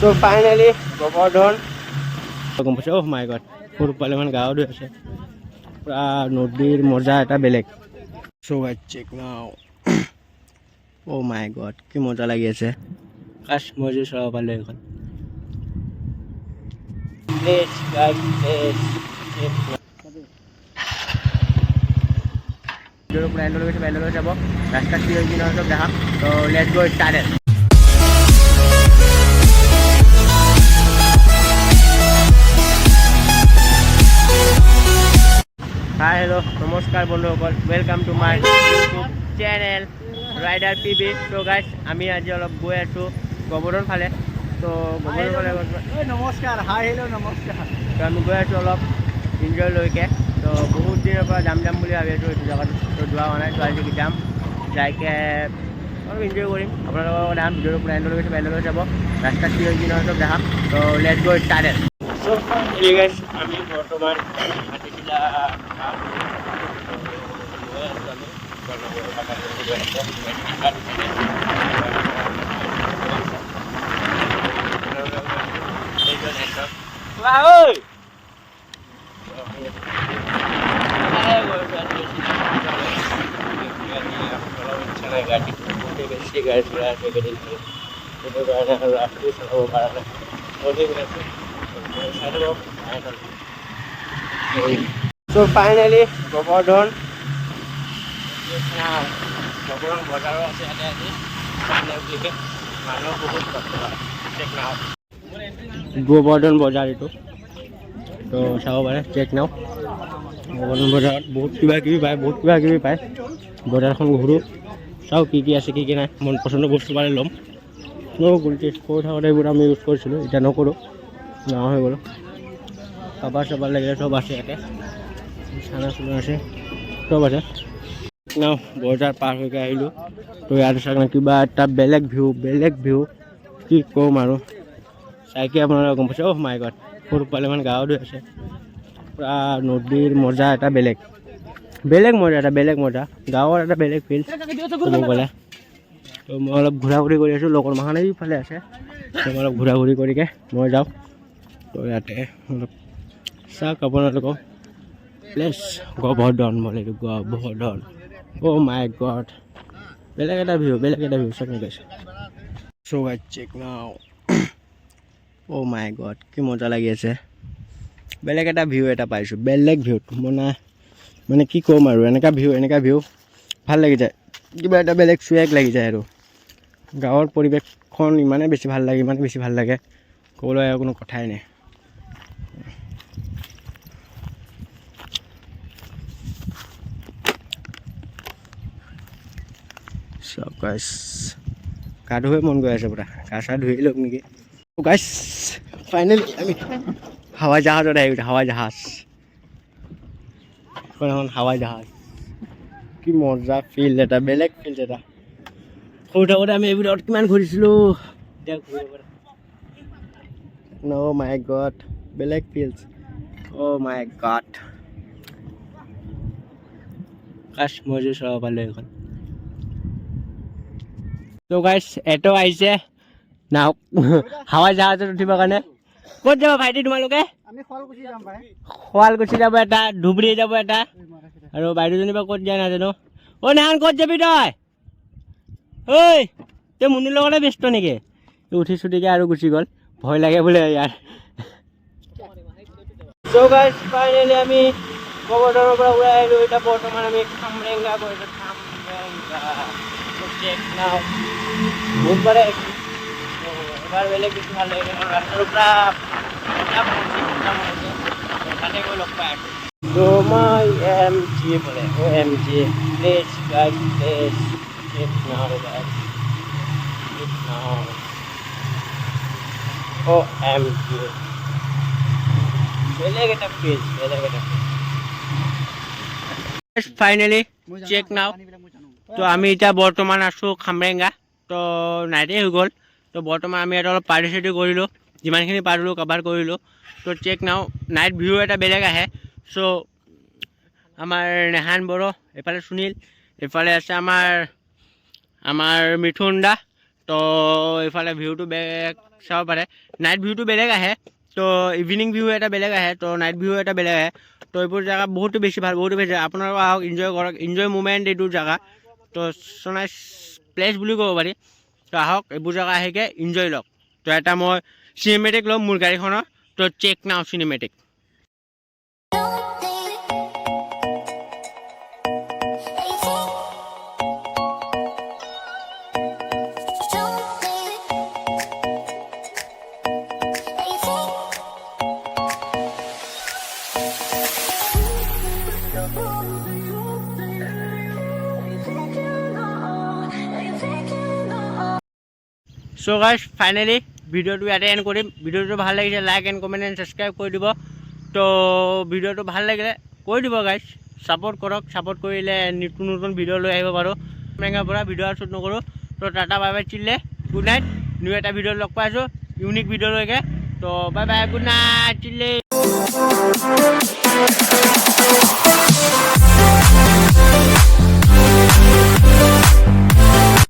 So finally, Govardhan. Oh my god, সৰু পোৱালি মানে গাঁৱত আছে পুৰা নদীৰ মজা এটা বেলেগ। So I check now. Oh my god, কি মজা লাগি আছে। কাশ মই যে চাব পালে এখন। Let's guys, let's check. ভিডিওৰ পৰা এণ্ডলৈ যাব ৰাস্তা কি হৈ কিনে সব দেখাম। তো লেটস গো স্টাৰ্টেড। হাই হেল্ল' নমস্কাৰ বন্ধুসকল, welcome to my YouTube channel rider PB. তো গাইজ আমি আজি অলপ গৈ আছোঁ গোবৰ্ধন ফালে। তো গোবৰ্ধন ফালে নমস্কাৰ, হাই হেল্ল' নমস্কাৰ। তো আমি গৈ আছোঁ অলপ ইনজয়লৈকে। তো বহুত দিনৰ পৰা যাম বুলি ভাবি আছোঁ এইটো জেগাত। তো যোৱা হোৱা নাই, তো আজি যাম, যাইকে অলপ ইনজয় কৰিম। আপোনালোকৰ যাম ভিডিঅ'ৰ পৰা এণ্ডলৈ যাব ৰাস্তা কি হৈ কিনে সব দেখাম। তো লেটস গো স্টাৰ্টেড। So ঠিক আছে, আমি বৰ্তমান হাতীছিলা So finally, Govardhan. Govardhan বজাৰো আছে ইয়াতে আজি মানুহ বহুত চেক নাও গোবৰ্ধন বজাৰ এইটো। তো চাব পাৰে, চেক নাও। গোবৰ্ধন বজাৰত বহুত কিবা কিবি পায়। বজাৰখন ঘূৰোঁ, চাওঁ কি কি আছে কি কি নাই। মন পচন্দৰ বস্তু পালে ল'ম। গুলটি সৰু থাকোঁতে এইবোৰ আমি ইউজ কৰিছিলোঁ, এতিয়া নকৰোঁ, ডাঙৰ হৈ গ'লোঁ। খাবাৰ লাগিলে চব আছে ইয়াতে, চানা চুনা আছে, চব আছে। নাও বজাৰ পাৰ হৈ আহিলোঁ। তো ইয়াত চাওক কিবা এটা বেলেগ ভিউ কি ক'ম আৰু চাইকে আপোনালোকে গম পাইছে। মাই গড, সৰু পোৱালি মানে গাঁৱত আছে পুৰা নদীৰ মজা এটা বেলেগ মজা গাঁৱৰ এটা বেলেগ ফিল ক'ব গ'লে। তো মই অলপ ঘূৰা ঘূৰি কৰি আছোঁ, লগৰ মাখানে ইফালে আছে। তো মই অলপ ঘূৰা ঘূৰি কৰিকে মই যাওঁ। তো ইয়াতে অলপ চাওক আপোনালোকক প্লেছ গোবৰ্ধন বোলে, গোবৰ্ধন। Oh my god, বেলেগ এটা ভিউ চাওক গৈছে। So I check now. Oh my god, কি মজা লাগি আছে। বেলেগ এটা ভিউ এটা পাইছোঁ, বেলেগ ভিউত মানে কি ক'ম আৰু, এনেকা ভিউ ভাল লাগি যায়, কিবা এটা বেলেগ চুৱেগ লাগি যায়। আৰু গাঁৱৰ পৰিৱেশখন ইমানে বেছি ভাল লাগে ক'বলৈ আৰু কোনো কথাই নাই। চব গাইছ গা ধুবই মন গৈ আছে, পুৰা গা চা ধুই লওক নেকি। গাইছ ফাইনেলি আমি হাৱাই জাহাজত আহি গৈছে। হাৱাই জাহাজ কি মজা ফিল্ড এটা, বেলেগ ফিল্ড এটা। সৰু থাকোঁতে আমি এইবোৰত কিমান ঘূৰিছিলোঁ, এতিয়া ঘূৰিব পাৰোঁ। Oh my god, বেলেগ ফিল্ড। Oh my god, কাশ মই যে চাব পালোঁ এখন। তো গাইছ এটো আহিছে নাও হাৱাই জাহাজত উঠিবৰ কাৰণে। ক'ত যাব ভাইটি তোমালোকে? শুৱালকুছি যাব এটা, ধুবুৰী যাব এটা, আৰু বাইদেউজনী বা ক'ত যায় নাজানো। নেহান ক'ত যাবি তই? তই মুনুৰ লগতে ব্যস্ত নেকি? উঠি চুটিকে আৰু গুচি গ'ল, ভয় লাগে বোলে ইয়াৰ। So guys, finally আমি গোবৰ্ধনৰ পৰা ওলাই আহিলোঁ। এতিয়া বৰ্তমান আমি খামৰেংগা গৈ আছোঁ। বুধবাৰে এবাৰ বেলেগ বেছি ভাল লাগে, ৰাস্তাৰ পৰা তাতে গৈ লগ পাই আছোঁ। তো মই OMG বোলে, OMG please guys, please check now guys, check now. OMG বেলেগ এটা প্লেছ। ফাইনেলি চেক নাও। তো আমি এতিয়া বৰ্তমান আছোঁ খামৰেংগা। তো নাইটেই হৈ গ'ল। তো বৰ্তমান আমি ইয়াত অলপ পাৰ্টি কৰিলোঁ, যিমানখিনি পাৰিলোঁ কভাৰ কৰিলোঁ। তো চেক নাও, নাইট ভিউ এটা বেলেগ আহে। চ' আমাৰ নেহান বড়ো, এইফালে সুনীল, এইফালে আছে আমাৰ মিথুন দা। তো এইফালে ভিউটো চাব পাৰে নাইট ভিউটো বেলেগ আহে তো ইভিনিং ভিউ এটা বেলেগ আহে তো নাইট ভিউ এটা বেলেগ আহে তো এইবোৰ জেগা বহুতো বেছি ভাল বহুতো বেছি আপোনালোক আহক এনজয় কৰক এনজয় মুমেণ্ট এইটো জেগা তো নাইচ প্লেচ বুলি ক'ব পাৰি তো আহক এইবোৰ জেগা আহিকে এনজয় লওক তো এটা মই চিনেমেটিক ল'ম মোৰ গাড়ীখনৰ তো চেক নাও চিনেমেটিক সো গাইজ ফাইনেলি ভিডিওটো ইয়াতে এণ্ড কৰিম ভিডিওটো ভাল লাগিছে like and comment and subscribe কৰি দিব তো ভিডিওটো ভাল লাগিলে কৰি দিব গাইজ ছাপোৰ্ট কৰক ছাপোৰ্ট কৰিলে নতুন নতুন ভিডিঅ' লৈ আহিব পাৰোঁ মেঙাৰ পৰা ভিডিঅ' আৰু শ্বুট নকৰোঁ তো টাটা বাই বাই চিল্লে গুড নাইট নিউ এটা ভিডিঅ' লগ পাইছোঁ ইউনিক ভিডিঅ'লৈকে তো বাই বাই গুড নাইট চিল্লে